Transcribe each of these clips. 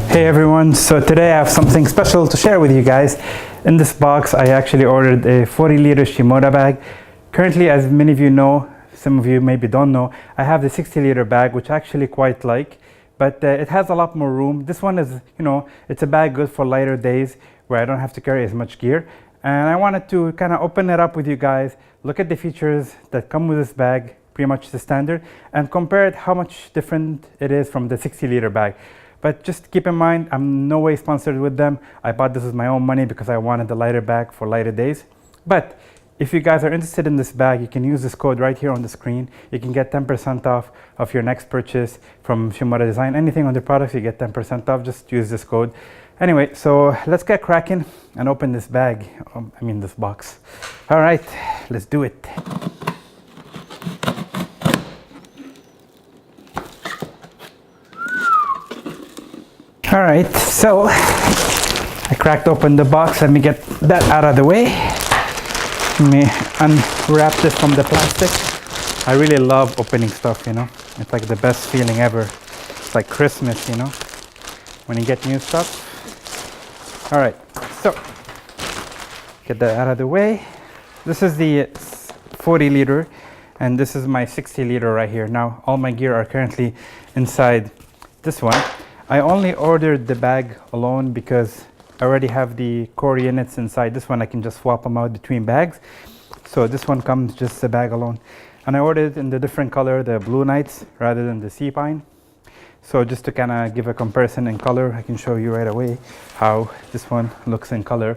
Hey everyone, so today I have something special to share with you guys. In this box I actually ordered a 40-liter Shimoda bag. Currently, as many of you know, some of you maybe don't know, I have the 60-liter bag, which I actually quite like, but it has a lot more room. This one is, it's a bag good for lighter days where I don't have to carry as much gear. And I wanted to kind of open it up with you guys, look at the features that come with this bag, pretty much the standard, and compare it how much different it is from the 60-liter bag. But just keep in mind, I'm no way sponsored with them. I bought this with my own money because I wanted the lighter bag for lighter days. But if you guys are interested in this bag, you can use this code right here on the screen. You can get 10% off of your next purchase from Shimoda Design. Anything on the products, you get 10% off. Just use this code. Anyway, so let's get cracking and open this bag. This box. All right, let's do it. All right, so I cracked open the box. Let me get that out of the way. Let me unwrap this from the plastic. I really love opening stuff, It's like the best feeling ever. It's like Christmas, when you get new stuff. All right, so get that out of the way. This is the 40-liter, and this is my 60-liter right here. Now, all my gear are currently inside this one. I only ordered the bag alone because I already have the core units inside. This one I can just swap them out between bags. So this one comes just the bag alone. And I ordered it in the different color, the Blue Nights rather than the Sea Pine. So just to kind of give a comparison in color, I can show you right away how this one looks in color,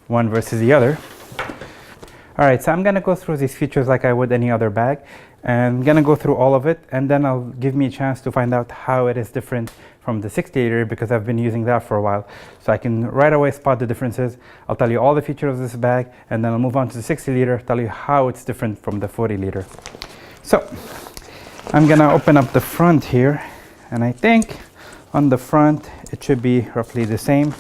one versus the other. All right, so I'm gonna go through these features like I would any other bag. And I'm gonna go through all of it, and then I'll give me a chance to find out how it is different from the 60-liter because I've been using that for a while. So I can right away spot the differences. I'll tell you all the features of this bag, and then I'll move on to the 60-liter, tell you how it's different from the 40-liter. So I'm gonna open up the front here, and I think on the front it should be roughly the same.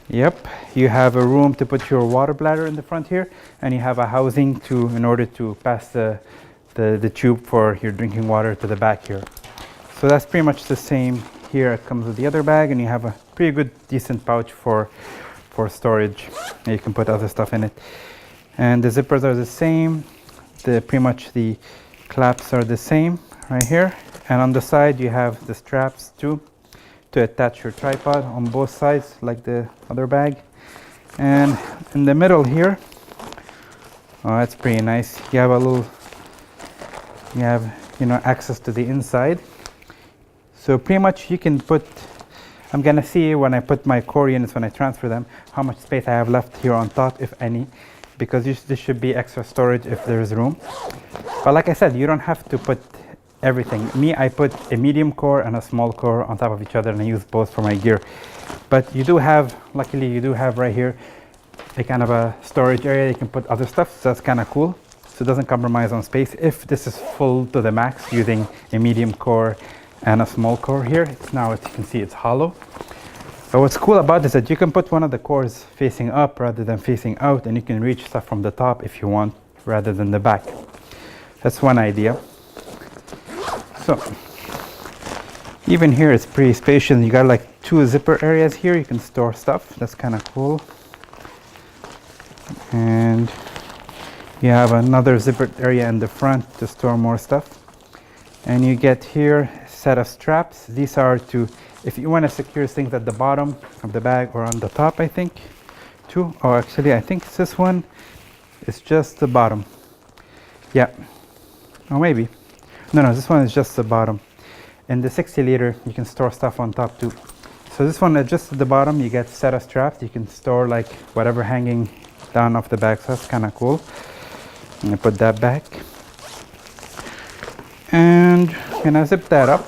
Yep, you have a room to put your water bladder in the front here, and you have a housing in order to pass the tube for your drinking water to the back here. So that's pretty much the same here. It comes with the other bag, and you have a pretty good decent pouch for storage. You can put other stuff in it. And the zippers are the same. Pretty much the claps are the same right here. And on the side you have the straps too to attach your tripod on both sides like the other bag. And in the middle here, oh, that's pretty nice. You have access to the inside. So pretty much you can put, I'm gonna see when I put my core units, when I transfer them, how much space I have left here on top, if any, because this should be extra storage if there's room. But like I said, you don't have to put everything. Me, I put a medium core and a small core on top of each other, and I use both for my gear. But you do have, luckily you do have right here a kind of a storage area. You can put other stuff, so that's kind of cool. So it doesn't compromise on space. If this is full to the max using a medium core and a small core here, now as you can see it's hollow. So what's cool about this is that you can put one of the cores facing up rather than facing out, and you can reach stuff from the top if you want rather than the back. That's one idea. So even here it's pretty spacious. You got like 2 zipper areas here. You can store stuff. That's kind of cool. And you have another zippered area in the front to store more stuff. And you get here a set of straps. These are if you want to secure things at the bottom of the bag or on the top, I think too. Oh, actually I think this one is just the bottom. Yeah. Oh, maybe. No, this one is just the bottom. In the 60-liter, you can store stuff on top too. So this one is just at the bottom. You get a set of straps. You can store like whatever hanging down off the bag. So that's kind of cool. I'm gonna put that back. And I'm gonna zip that up.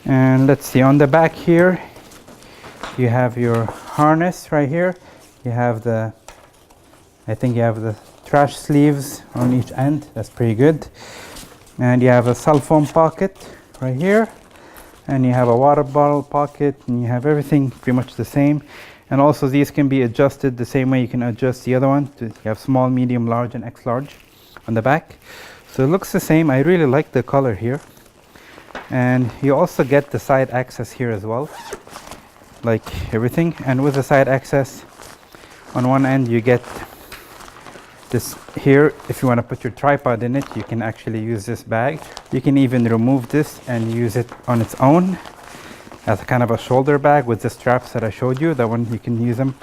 And let's see, on the back here, you have your harness right here. You have I think you have the trash sleeves on each end. That's pretty good. And you have a cell phone pocket right here, and you have a water bottle pocket, and you have everything pretty much the same. And also these can be adjusted the same way you can adjust the other one. You have small, medium, large, and X large on the back. So it looks the same. I really like the color here. And you also get the side access here as well, like everything. And with the side access, on one end you get this here. If you want to put your tripod in it, you can actually use this bag. You can even remove this and use it on its own as a kind of a shoulder bag with the straps that I showed you. That one you can use them.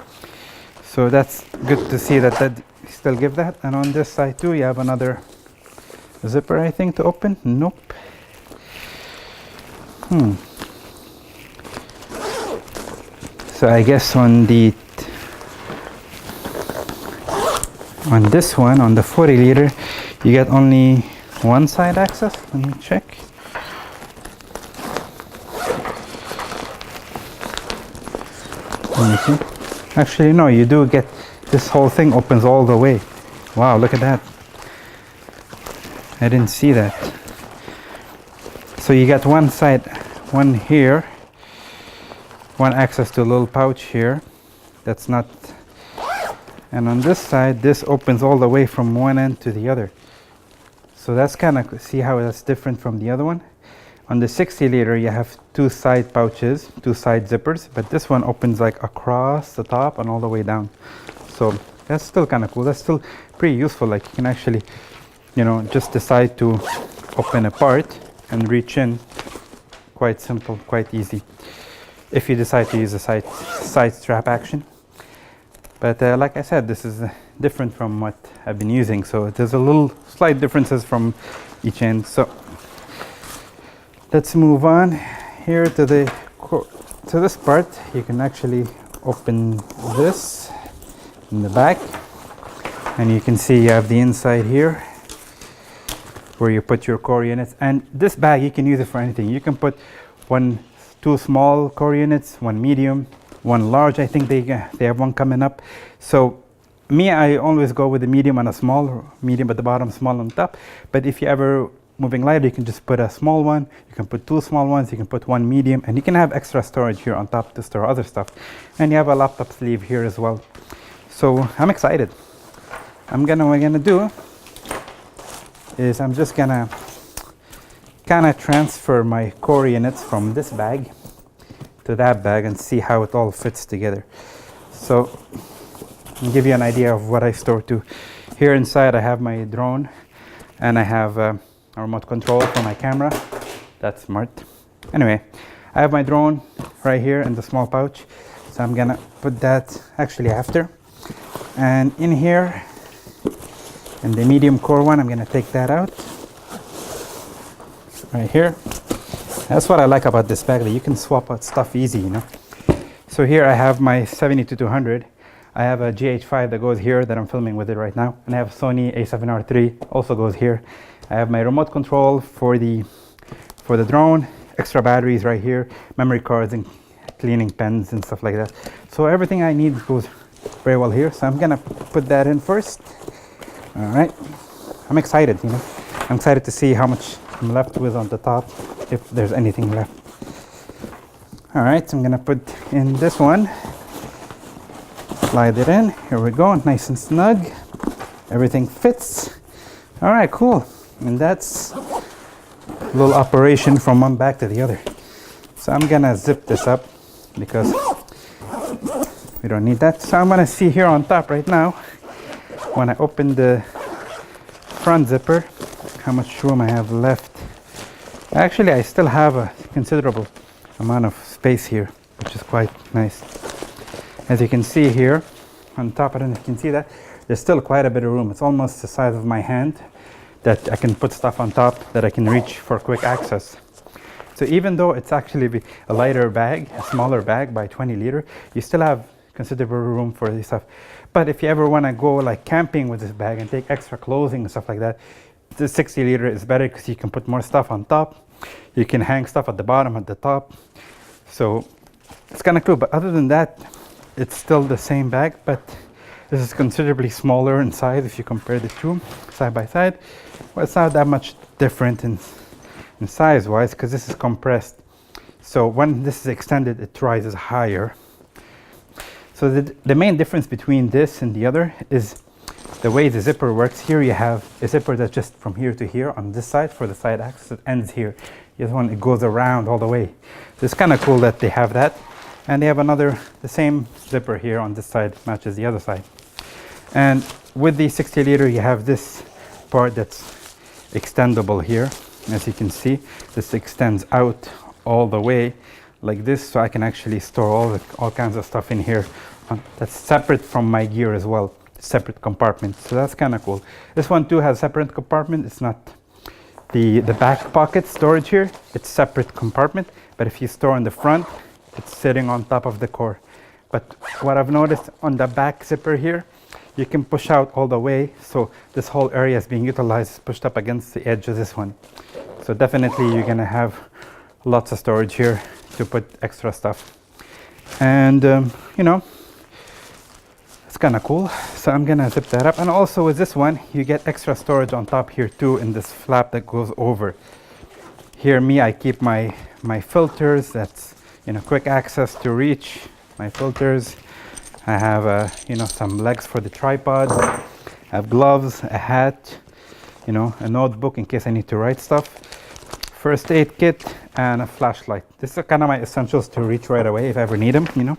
So that's good to see that still give that. And on this side too, you have another zipper, I think, to open. Nope. So I guess on this one, on the 40 liter, you get only one side access. Let me check. Let me see. Actually, no, you do get, this whole thing opens all the way. Wow, look at that. I didn't see that. So you got one side, one here, one access to a little pouch here. That's not, and on this side, this opens all the way from one end to the other. So that's kind of, see how that's different from the other one? On the 60 liter, you have two side pouches, two side zippers, but this one opens like across the top and all the way down. So that's still kind of cool. That's still pretty useful. Like you can actually, you know, just decide to open a part and reach in. Quite simple, quite easy. If you decide to use a side strap action. But like I said, this is different from what I've been using. So there's a little slight differences from each end. So let's move on here to this part. You can actually open this in the back, and you can see you have the inside here where you put your core units. And this bag, you can use it for anything. You can put two small core units, one medium, one large. I think they have one coming up. So me, I always go with the medium and a small, medium at the bottom, small on top. But if you ever moving lighter, you can just put a small one, you can put two small ones, you can put one medium, and you can have extra storage here on top to store other stuff. And you have a laptop sleeve here as well. So I'm excited. What we're gonna do is I'm just gonna kind of transfer my core units from this bag to that bag and see how it all fits together. So I'll give you an idea of what I store to. Here inside I have my drone, and I have a remote control for my camera. That's smart. Anyway, I have my drone right here in the small pouch. So I'm gonna put that actually after. And in here, in the medium core one, I'm gonna take that out. Right here. That's what I like about this bag, that you can swap out stuff easy, you know. So here I have my 70-200. I have a GH5 that goes here that I'm filming with it right now. And I have Sony a7R III, also goes here. I have my remote control for the drone, extra batteries right here, memory cards and cleaning pens and stuff like that. So everything I need goes very well here. So I'm gonna put that in first. All right, I'm excited, you know. I'm excited to see how much I'm left with on the top, if there's anything left. All right, I'm gonna put in this one. Slide it in, here we go, nice and snug. Everything fits. All right, cool. And that's a little operation from one bag to the other. So I'm gonna zip this up because we don't need that. So I'm gonna see here on top right now, when I open the front zipper, how much room I have left. Actually, I still have a considerable amount of space here, which is quite nice. As you can see here on top, I don't know if you can see that, there's still quite a bit of room. It's almost the size of my hand that I can put stuff on top that I can reach for quick access. So even though it's actually a lighter bag, a smaller bag by 20 liter, you still have considerable room for this stuff. But if you ever want to go like camping with this bag and take extra clothing and stuff like that, the 60 liter is better because you can put more stuff on top. You can hang stuff at the bottom, at the top. So it's kind of cool. But other than that, it's still the same bag, but this is considerably smaller in size if you compare the two side by side. Well, it's not that much different in size wise because this is compressed. So when this is extended, it rises higher. So the main difference between this and the other is the way the zipper works here, you have a zipper that's just from here to here on this side for the side access. It ends here. The other one, it goes around all the way. So it's kind of cool that they have that. And they have the same zipper here on this side, matches the other side. And with the 60 liter, you have this part that's extendable here. As you can see, this extends out all the way like this, so I can actually store all kinds of stuff in here. That's separate from my gear as well, separate compartment. So that's kind of cool. This one too has separate compartment. It's not the back pocket storage here. It's separate compartment. But if you store in the front, it's sitting on top of the core. But what I've noticed on the back zipper here, you can push out all the way. So this whole area is being utilized, pushed up against the edge of this one. So definitely you're gonna have lots of storage here to put extra stuff. And you know, it's kind of cool. So I'm gonna zip that up. And also with this one, you get extra storage on top here too in this flap that goes over. Here I keep my filters. That's, you know, quick access to reach my filters. I have you know, some legs for the tripod. I have gloves, a hat, you know, a notebook in case I need to write stuff, first aid kit, and a flashlight. This is kind of my essentials to reach right away if I ever need them, you know.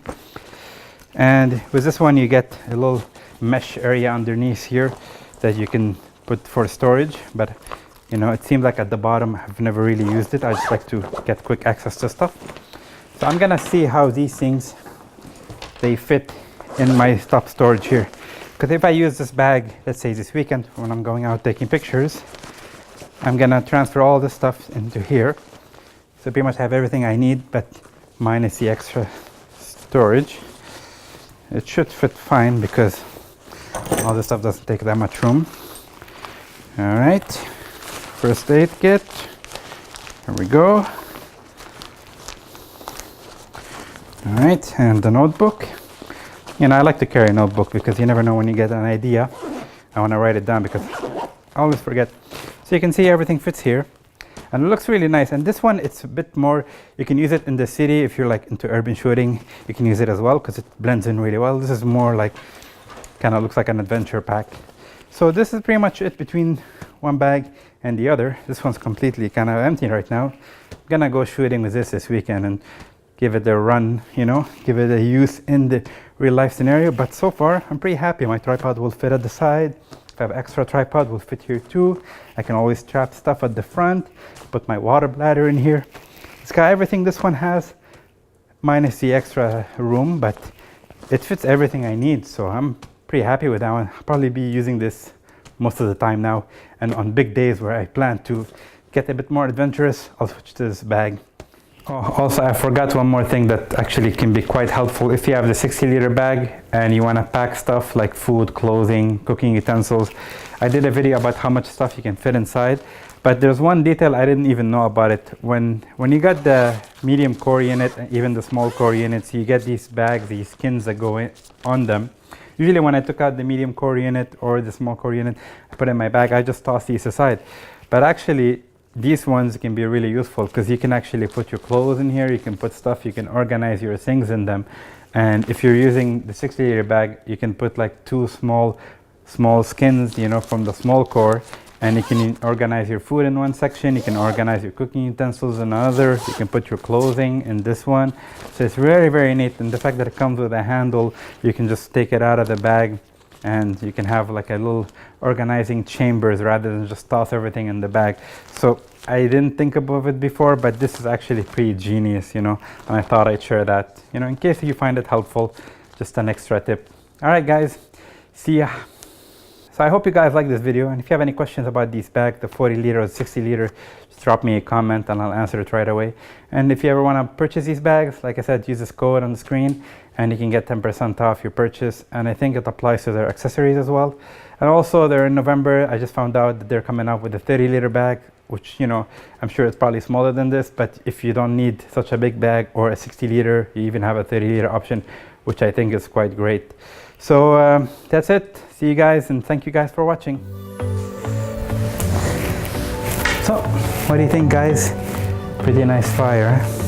And with this one, you get a little mesh area underneath here that you can put for storage. But you know, it seems like at the bottom, I've never really used it. I just like to get quick access to stuff. So I'm gonna see how these things, they fit in my top storage here. Because if I use this bag, let's say this weekend when I'm going out taking pictures, I'm gonna transfer all this stuff into here. So pretty much have everything I need, but minus the extra storage. It should fit fine because all this stuff doesn't take that much room. All right, first aid kit, here we go. All right, and the notebook. You know, I like to carry a notebook because you never know when you get an idea. I want to write it down because I always forget. So you can see everything fits here. And it looks really nice. And this one, it's a bit more, you can use it in the city if you're like into urban shooting. You can use it as well because it blends in really well. This is more like, kind of looks like an adventure pack. So this is pretty much it between one bag and the other. This one's completely kind of empty right now. I'm gonna go shooting with this weekend and give it a run, you know, give it a use in the real life scenario. But so far, I'm pretty happy. My tripod will fit at the side. If I have extra tripod, will fit here too. I can always strap stuff at the front, put my water bladder in here. It's got everything this one has, minus the extra room, but it fits everything I need. So I'm pretty happy with that one. I'll probably be using this most of the time now. And on big days where I plan to get a bit more adventurous, I'll switch to this bag. Oh, also, I forgot one more thing that actually can be quite helpful. If you have the 60 liter bag and you want to pack stuff like food, clothing, cooking utensils. I did a video about how much stuff you can fit inside, but there's one detail I didn't even know about it. When you got the medium core unit and even the small core units, you get these bags, these skins that go on them. Usually when I took out the medium core unit or the small core unit, I put it in my bag, I just toss these aside. But actually, these ones can be really useful because you can actually put your clothes in here, you can put stuff, you can organize your things in them. And if you're using the 60 liter bag, you can put like two small skins, you know, from the small core, and you can organize your food in one section, you can organize your cooking utensils in another, you can put your clothing in this one. So it's very, very neat. And the fact that it comes with a handle, you can just take it out of the bag and you can have like a little organizing chambers rather than just toss everything in the bag. So I didn't think about it before, but this is actually pretty genius, you know, and I thought I'd share that, you know, in case you find it helpful, just an extra tip. All right, guys, see ya. So I hope you guys like this video, and if you have any questions about these bags, the 40 liter or 60 liter, just drop me a comment and I'll answer it right away. And if you ever want to purchase these bags, like I said, use this code on the screen and you can get 10% off your purchase. And I think it applies to their accessories as well. And also they're in November. I just found out that they're coming out with a 30 liter bag, which, you know, I'm sure it's probably smaller than this, but if you don't need such a big bag or a 60 liter, you even have a 30 liter option, which I think is quite great. So that's it. See you guys, and thank you guys for watching. So what do you think, guys? Pretty nice fire, huh?